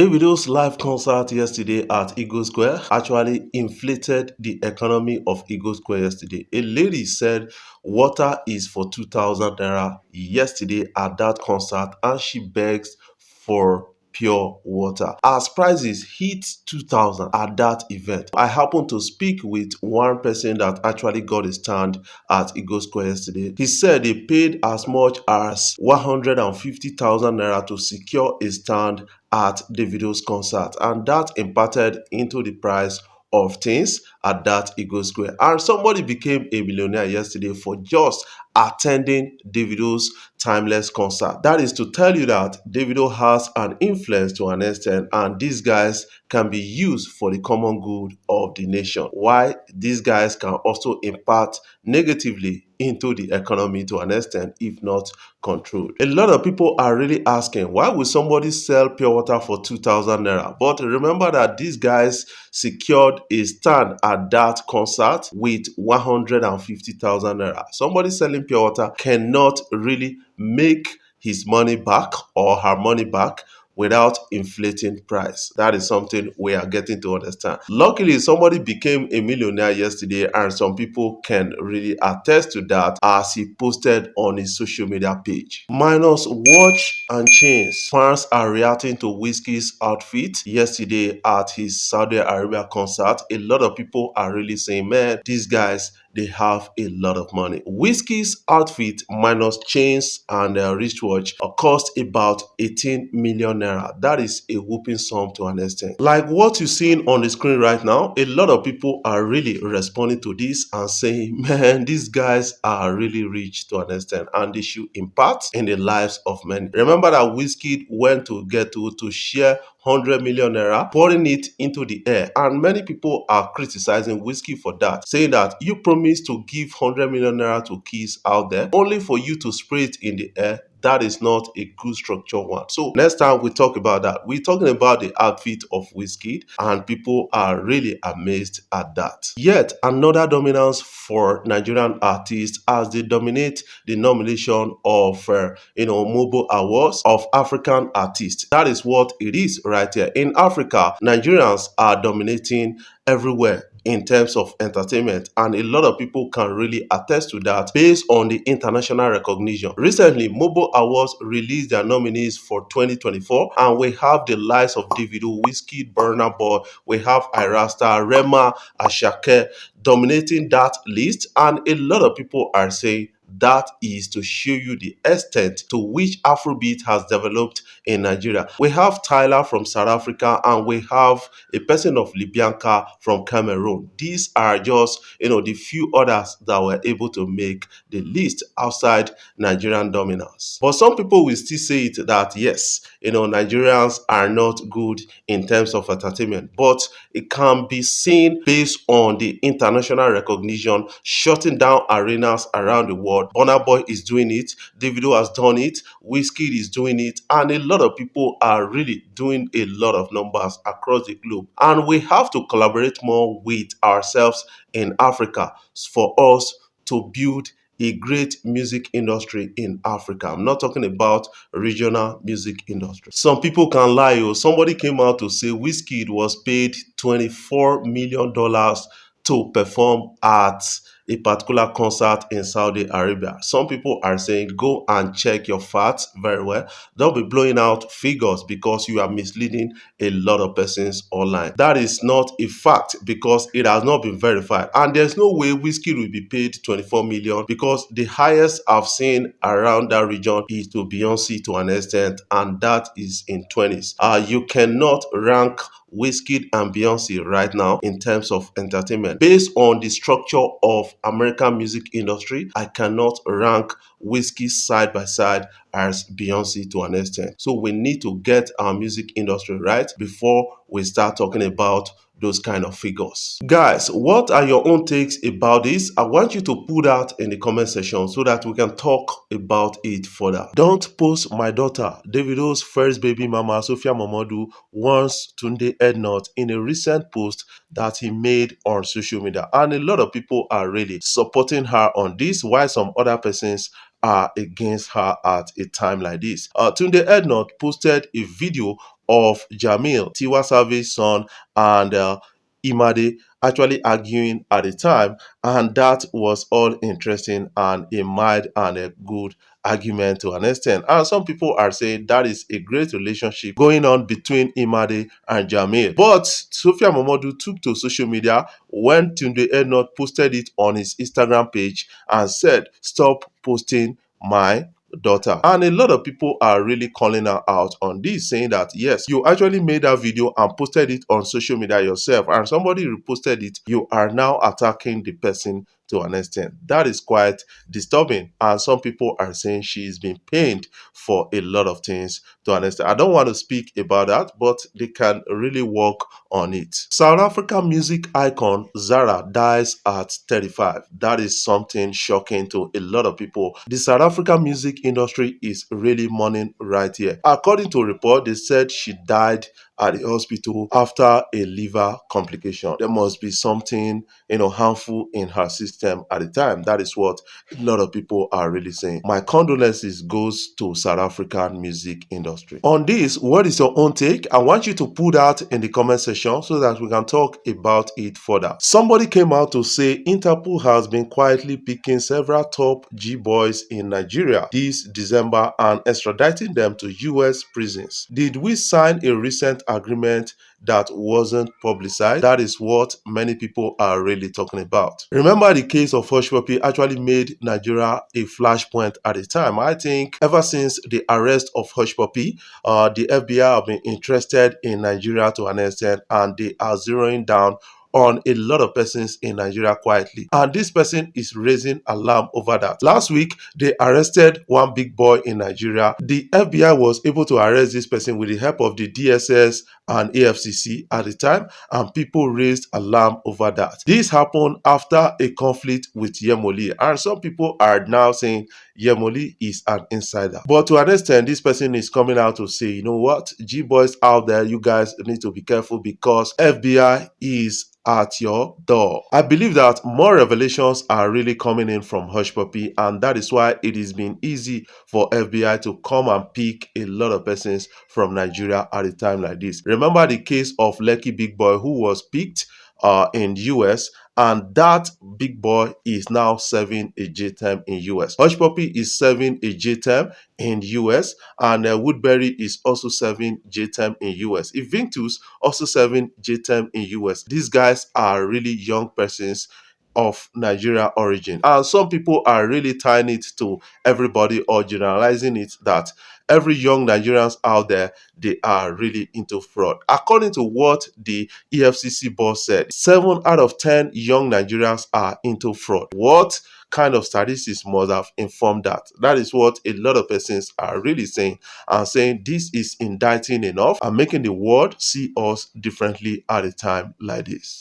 Davido's live concert yesterday at Eagle Square actually inflated the economy of Eagle Square yesterday. A lady said water is for 2,000 naira yesterday at that concert, and she begs for pure water as prices hit 2,000 at that event. I happened to speak with one person that actually got a stand at Eagle Square yesterday. He said they paid as much as 150,000 naira to secure a stand at Davido's concert, and that impacted into the price of things at that Eagle Square. And somebody became a millionaire yesterday for just attending Davido's timeless concert. That is to tell you that Davido has an influence to an extent, and these guys can be used for the common good of the nation. Why these guys can also impact negatively into the economy to an extent, if not controlled. A lot of people are really asking, why would somebody sell pure water for 2,000 naira? But remember that these guys secured a stand at that concert with 150,000 naira. Somebody selling pure water cannot really make his money back or her money back without inflating price. That is something we are getting to understand. Luckily, somebody became a millionaire yesterday, and some people can really attest to that as he posted on his social media page. Minus watch and chains. Fans are reacting to Wizkid's outfit yesterday at his Saudi Arabia concert. A lot of people are really saying, man, these guys, they have a lot of money. Wizkid's outfit minus chains and wristwatch cost about 18 million naira. That is a whooping sum to an extent. Like what you're seeing on the screen right now, a lot of people are really responding to this and saying, man, these guys are really rich to an extent, and they should impact in the lives of many. Remember that Wizkid went to get to share 100 million naira, pouring it into the air, and many people are criticizing Wizkid for that, saying that you promised to give 100 million naira to kids out there only for you to spray it in the air. That is not a good structure one. So next time we talk about that, we're talking about the outfit of Wizkid, and people are really amazed at that. Yet another dominance for Nigerian artists as they dominate the nomination of mobile awards of African artists. That is what it is right here. In Africa, Nigerians are dominating everywhere in terms of entertainment, and a lot of people can really attest to that based on the international recognition. Recently, Mobile Awards released their nominees for 2024, and we have the likes of Davido, Wizkid, Burna Boy, we have Irasta, Rema, Ashake dominating that list, and a lot of people are saying that is to show you the extent to which Afrobeat has developed in Nigeria. We have Tyler from South Africa, and we have a person of Libyanka from Cameroon. These are just, the few others that were able to make the list outside Nigerian dominance. But some people will still say it that yes, Nigerians are not good in terms of entertainment, but it can be seen based on the international recognition, shutting down arenas around the world. Burna Boy is doing it, Davido has done it, Wizkid is doing it, and a lot of people are really doing a lot of numbers across the globe. And we have to collaborate more with ourselves in Africa for us to build a great music industry in Africa. I'm not talking about regional music industry. Some people can lie. Somebody came out to say Wizkid was paid $24 million to perform at a particular concert in Saudi Arabia. Some people are saying, go and check your facts very well. Don't be blowing out figures because you are misleading a lot of persons online. That is not a fact because it has not been verified. And there's no way Wizkid will be paid 24 million because the highest I've seen around that region is to Beyonce to an extent, and that is in 20s. You cannot rank Wizkid and Beyonce right now in terms of entertainment. Based on the structure of American music industry, I cannot rank Wizkid side by side as Beyonce to an extent. So we need to get our music industry right before we start talking about those kind of figures. Guys, what are your own takes about this? I want you to put that in the comment section so that we can talk about it further. Don't post my daughter, Davido's first baby mama, Sophia Mamadou, wants Tunde Ednut in a recent post that he made on social media. And a lot of people are really supporting her on this, while some other persons are against her at a time like this. Tunde Ednut posted a video of Jamil, Tiwa Savage's son, and Imade actually arguing at the time, and that was all interesting and a mild and a good argument to an extent. And some people are saying that is a great relationship going on between Imade and Jamil. But Sophia Momodu took to social media when Tunde Ednut posted it on his Instagram page and said, "Stop posting my daughter." And a lot of people are really calling her out on this, saying that yes, you actually made that video and posted it on social media yourself, and somebody reposted it. You are now attacking the person to an extent. That is quite disturbing, and some people are saying she is being pained for a lot of things to an extent. I don't want to speak about that, but they can really work on it. South African music icon Zara dies at 35. That is something shocking to a lot of people. The South African music industry is really mourning right here. According to a report, they said she died at the hospital after a liver complication. There must be something, harmful in her system at the time. That is what a lot of people are really saying. My condolences goes to South African music industry. On this, what is your own take? I want you to put that in the comment section so that we can talk about it further. Somebody came out to say Interpol has been quietly picking several top G-boys in Nigeria this December and extraditing them to US prisons. Did we sign a recent agreement that wasn't publicized? That is what many people are really talking about. Remember, the case of Hushpuppi actually made Nigeria a flashpoint at the time. I think ever since the arrest of Hushpuppi, the FBI have been interested in Nigeria to an extent, and they are zeroing down on a lot of persons in Nigeria quietly. And this person is raising alarm over that. Last week, they arrested one big boy in Nigeria. The FBI was able to arrest this person with the help of the DSS and AFCC at the time, and people raised alarm over that. This happened after a conflict with Yemoli, and some people are now saying Yemoli is an insider. But to an extent, this person is coming out to say, you know what, G-boys out there, you guys need to be careful because FBI is at your door. I believe that more revelations are really coming in from Hushpuppi, and that is why it has been easy for FBI to come and pick a lot of persons from Nigeria at a time like this. Remember the case of Lekki Big Boy, who was picked in US, and that big boy is now serving a J term in US. Hushpuppi is serving a J term in US, and Woodbury is also serving J term in US. Eventus also serving J term in US. These guys are really young persons of Nigeria origin, and some people are really tying it to everybody or generalizing it that every young Nigerians out there, they are really into fraud. According to what the EFCC boss said, 7 out of 10 young Nigerians are into fraud. What kind of statistics must have informed that? That is what a lot of persons are really saying, and saying this is indicting enough and making the world see us differently at a time like this.